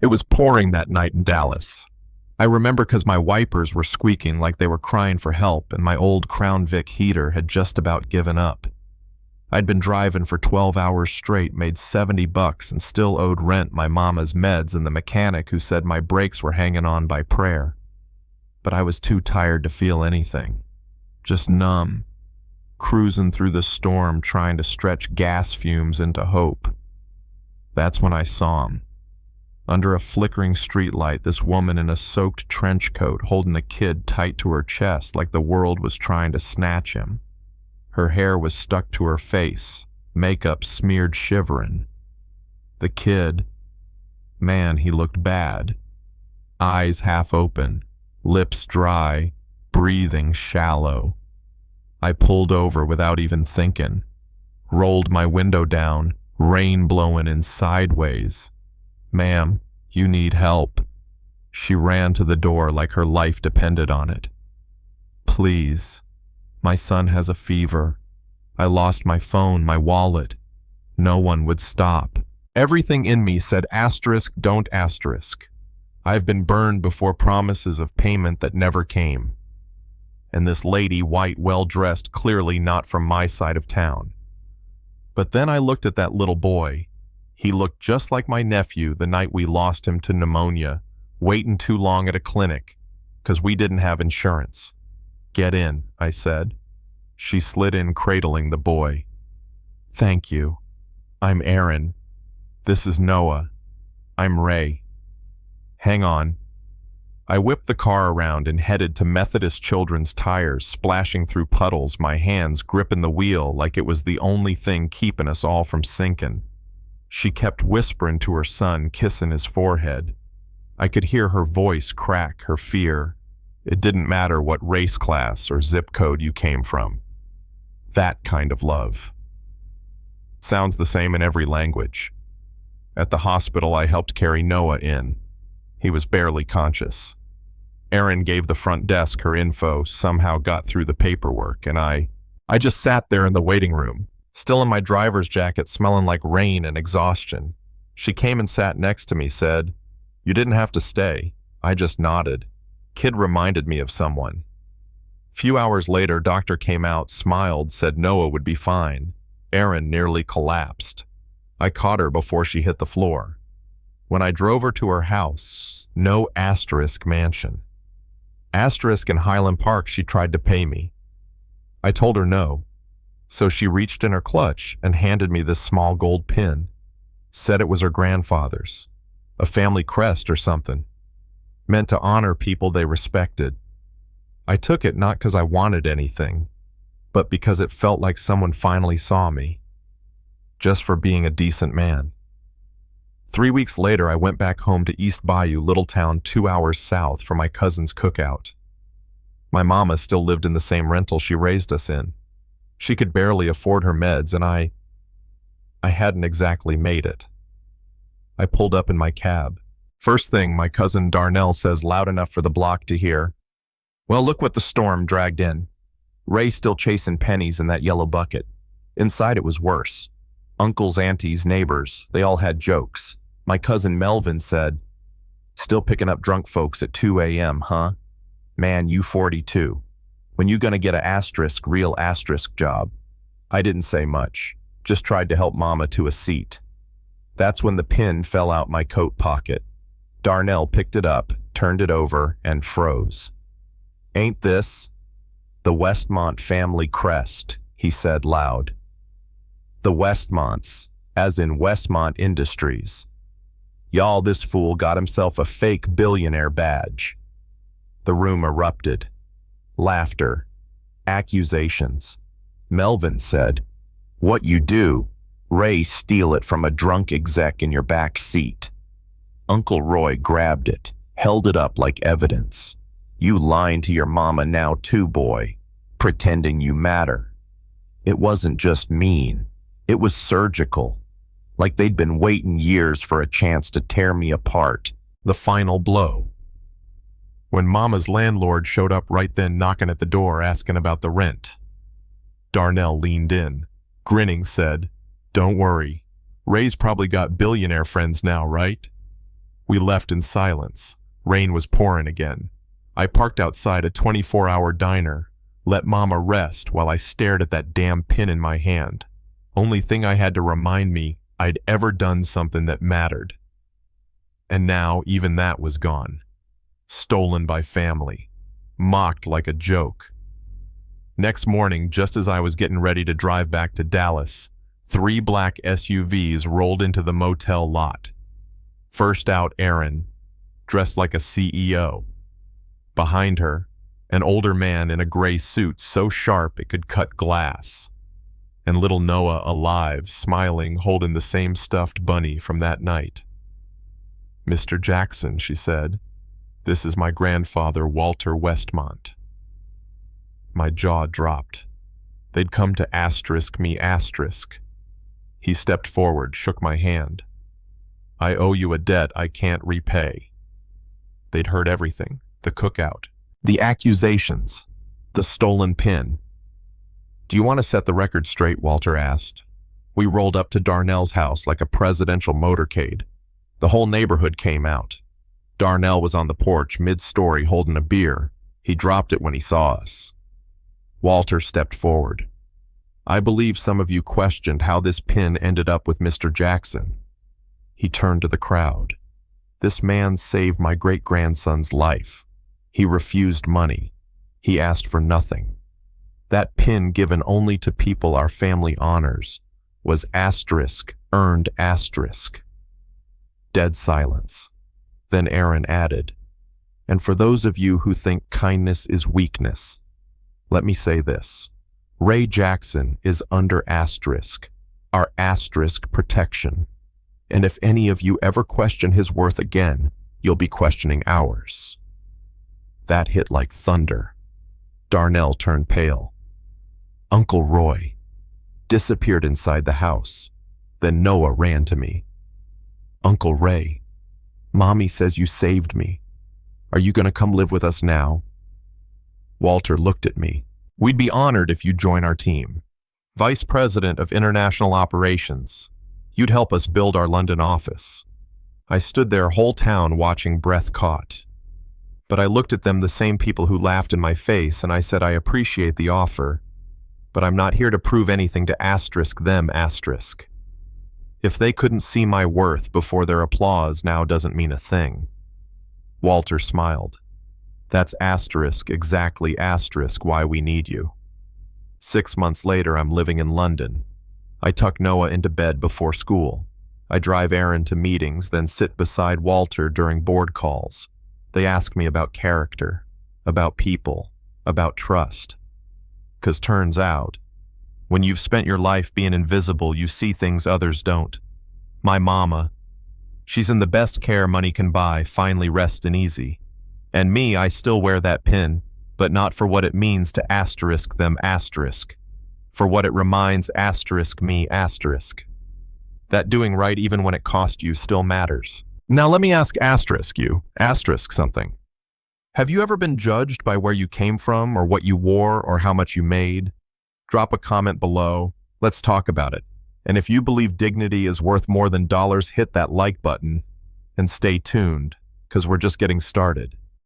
It was pouring that night in Dallas. I remember because my wipers were squeaking like they were crying for help and my old Crown Vic heater had just about given up. I'd been driving for 12 hours straight, made $70 and still owed rent, my mama's meds, and the mechanic who said my brakes were hanging on by prayer. But I was too tired to feel anything. Just numb, cruising through the storm trying to stretch gas fumes into hope. That's when I saw him. Under a flickering streetlight, this woman in a soaked trench coat holding a kid tight to her chest like the world was trying to snatch him. Her hair was stuck to her face, makeup smeared shivering. The kid, man, he looked bad. Eyes half open, lips dry, breathing shallow. I pulled over without even thinking, rolled my window down, rain blowing in sideways. "Ma'am, you need help." She ran to the door like her life depended on it. "Please, my son has a fever. I lost my phone, my wallet." No one would stop. Everything in me said asterisk, don't asterisk. I've been burned before promises of payment that never came. And this lady, white, well-dressed, clearly not from my side of town. But then I looked at that little boy. He looked just like my nephew the night we lost him to pneumonia, waiting too long at a clinic, 'cause we didn't have insurance. "Get in," I said. She slid in, cradling the boy. "Thank you. I'm Aaron. This is Noah. I'm Ray. Hang on." I whipped the car around and headed to Methodist Children's Tires, splashing through puddles, my hands gripping the wheel like it was the only thing keeping us all from sinking. She kept whispering to her son, kissing his forehead. I could hear her voice crack, her fear. It didn't matter what race class or zip code you came from. That kind of love. Sounds the same in every language. At the hospital, I helped carry Noah in. He was barely conscious. Erin gave the front desk her info, somehow got through the paperwork, and I just sat there in the waiting room, still in my driver's jacket, smelling like rain and exhaustion. She came and sat next to me, said, "You didn't have to stay." I just nodded. Kid reminded me of someone. Few hours later, doctor came out, smiled, said Noah would be fine. Erin nearly collapsed. I caught her before she hit the floor. When I drove her to her house, no asterisk mansion. Asterisk in Highland Park, she tried to pay me. I told her no. So she reached in her clutch and handed me this small gold pin. Said it was her grandfather's. A family crest or something. Meant to honor people they respected. I took it not because I wanted anything, but because it felt like someone finally saw me. Just for being a decent man. 3 weeks later, I went back home to East Bayou, little town 2 hours south, for my cousin's cookout. My mama still lived in the same rental she raised us in. She could barely afford her meds, and I hadn't exactly made it. I pulled up in my cab. First thing, my cousin Darnell says loud enough for the block to hear, "Well, look what the storm dragged in. Ray still chasing pennies in that yellow bucket." Inside it was worse. Uncles, aunties, neighbors, they all had jokes. My cousin Melvin said, "Still picking up drunk folks at 2 a.m., huh? Man, you 42. When you gonna get a real asterisk job?" I didn't say much, just tried to help Mama to a seat. That's when the pin fell out my coat pocket. Darnell picked it up, turned it over, and froze. "Ain't this the Westmont family crest?" he said loud. The Westmonts, as in Westmont Industries. Y'all, this fool got himself a fake billionaire badge. The room erupted. Laughter. Accusations. Melvin said, "What you do? Ray steal it from a drunk exec in your back seat." Uncle Roy grabbed it, held it up like evidence. "You lying to your mama now too, boy, pretending you matter." It wasn't just mean. It was surgical, like they'd been waiting years for a chance to tear me apart. The final blow. When Mama's landlord showed up right then, knocking at the door, asking about the rent. Darnell leaned in, grinning, said, "Don't worry. Ray's probably got billionaire friends now, right?" We left in silence. Rain was pouring again. I parked outside a 24-hour diner, let Mama rest while I stared at that damn pin in my hand. Only thing I had to remind me I'd ever done something that mattered. And now even that was gone. Stolen by family. Mocked like a joke. Next morning, just as I was getting ready to drive back to Dallas, 3 black SUVs rolled into the motel lot. First out, Erin, dressed like a CEO. Behind her, an older man in a gray suit so sharp it could cut glass. And little Noah alive, smiling, holding the same stuffed bunny from that night. "Mr. Jackson," she said, "this is my grandfather, Walter Westmont." My jaw dropped. They'd come to asterisk me asterisk. He stepped forward, shook my hand. "I owe you a debt I can't repay." They'd heard everything. The cookout, the accusations, the stolen pin. "Do you want to set the record straight?" Walter asked. We rolled up to Darnell's house like a presidential motorcade. The whole neighborhood came out. Darnell was on the porch, mid-story, holding a beer. He dropped it when he saw us. Walter stepped forward. "I believe some of you questioned how this pin ended up with Mr. Jackson." He turned to the crowd. "This man saved my great-grandson's life. He refused money. He asked for nothing. That pin given only to people our family honors was asterisk, earned asterisk." Dead silence. Then Erin added, "And for those of you who think kindness is weakness, let me say this. Ray Jackson is under asterisk, our asterisk protection. And if any of you ever question his worth again, you'll be questioning ours." That hit like thunder. Darnell turned pale. Uncle Roy disappeared inside the house. Then Noah ran to me. "Uncle Ray, Mommy says you saved me. Are you going to come live with us now?" Walter looked at me. "We'd be honored if you'd join our team. Vice President of International Operations. You'd help us build our London office." I stood there whole town watching, breath caught. But I looked at them, the same people who laughed in my face, and I said, "I appreciate the offer, but I'm not here to prove anything to asterisk them asterisk. If they couldn't see my worth before their applause now doesn't mean a thing." Walter smiled. "That's asterisk, exactly asterisk why we need you." 6 months later, I'm living in London. I tuck Noah into bed before school. I drive Erin to meetings, then sit beside Walter during board calls. They ask me about character, about people, about trust. 'Cause turns out, when you've spent your life being invisible, you see things others don't. My mama, she's in the best care money can buy, finally resting easy. And me, I still wear that pin, but not for what it means to asterisk them asterisk. For what it reminds asterisk me asterisk. That doing right even when it cost you still matters. Now let me ask asterisk you, asterisk something. Have you ever been judged by where you came from or what you wore or how much you made? Drop a comment below. Let's talk about it. And if you believe dignity is worth more than dollars, hit that like button and stay tuned, because we're just getting started.